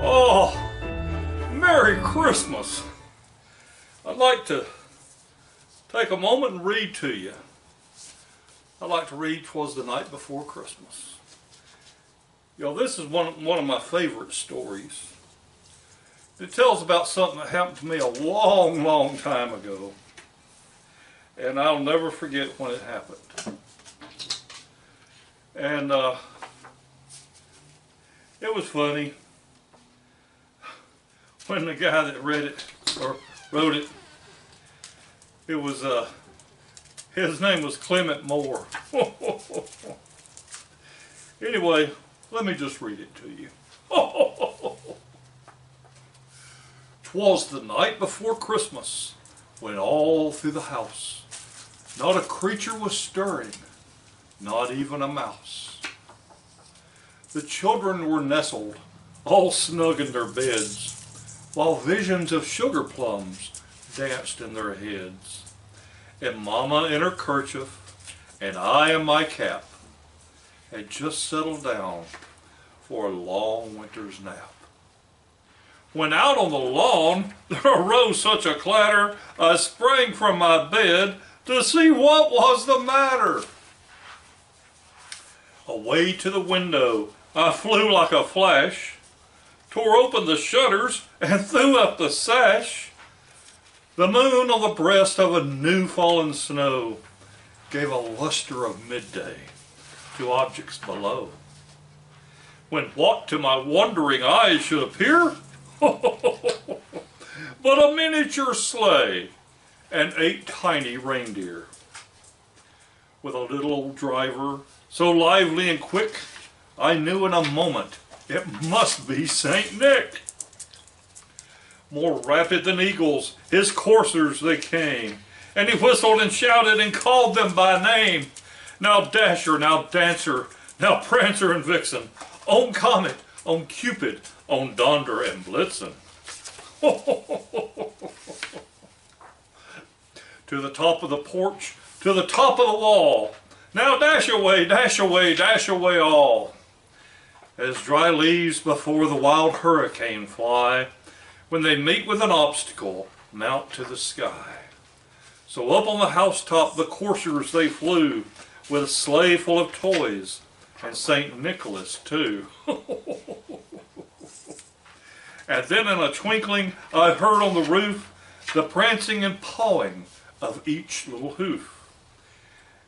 Oh, Merry Christmas. I'd like to take a moment and read to you. I'd like to read "'Twas the Night Before Christmas." You know, this is one of my favorite stories. It tells about something that happened to me a long, long time ago. And I'll never forget when it happened. And it was funny when the guy that read it, or wrote it, it was, his name was Clement Moore. Anyway, let me just read it to you. "'Twas the night before Christmas, when all through the house not a creature was stirring, not even a mouse. The children were nestled, all snug in their beds, while visions of sugar plums danced in their heads. And Mama in her kerchief, and I in my cap, had just settled down for a long winter's nap. When out on the lawn there arose such a clatter, I sprang from my bed to see what was the matter. Away to the window I flew like a flash, tore open the shutters and threw up the sash. The moon on the breast of a new fallen snow gave a luster of midday to objects below. When what to my wondering eyes should appear but a miniature sleigh and 8 tiny reindeer, with a little old driver so lively and quick, I knew in a moment it must be Saint Nick. More rapid than eagles, his coursers they came, and he whistled and shouted and called them by name. Now Dasher, now Dancer, now Prancer and Vixen, on Comet, on Cupid, on Donder and Blitzen. To the top of the porch, to the top of the wall, now dash away, dash away, dash away all. As dry leaves before the wild hurricane fly, when they meet with an obstacle, mount to the sky. So up on the housetop the coursers they flew, with a sleigh full of toys, and St. Nicholas too. And then in a twinkling I heard on the roof the prancing and pawing of each little hoof.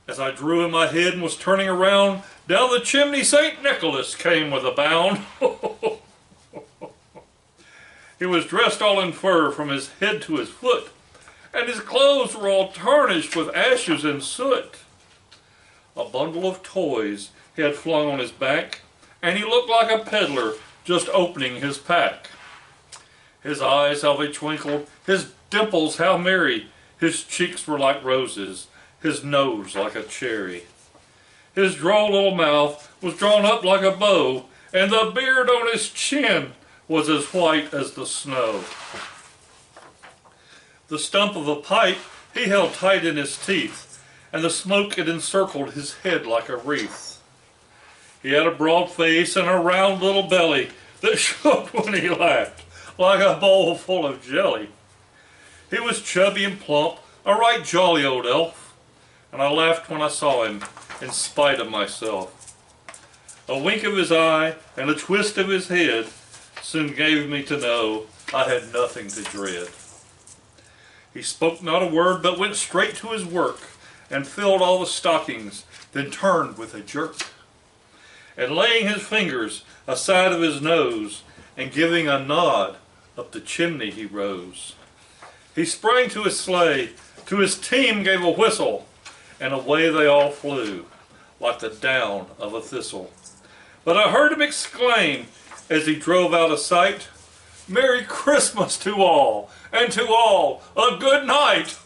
As I drew in my head and was turning around, down the chimney St. Nicholas came with a bound. He was dressed all in fur from his head to his foot, and his clothes were all tarnished with ashes and soot. A bundle of toys he had flung on his back, and he looked like a peddler just opening his pack. His eyes, how they twinkled, his dimples, how merry, his cheeks were like roses, his nose like a cherry. His droll little mouth was drawn up like a bow, and the beard on his chin was as white as the snow. The stump of a pipe he held tight in his teeth, and the smoke had encircled his head like a wreath. He had a broad face and a round little belly that shook when he laughed, like a bowl full of jelly. He was chubby and plump, a right jolly old elf, and I laughed when I saw him, in spite of myself. A wink of his eye and a twist of his head soon gave me to know I had nothing to dread. He spoke not a word, but went straight to his work, and filled all the stockings, then turned with a jerk. And laying his fingers aside of his nose, and giving a nod, up the chimney he rose. He sprang to his sleigh, to his team gave a whistle, and away they all flew, like the down of a thistle. But I heard him exclaim, as he drove out of sight, "Merry Christmas to all, and to all a good night!"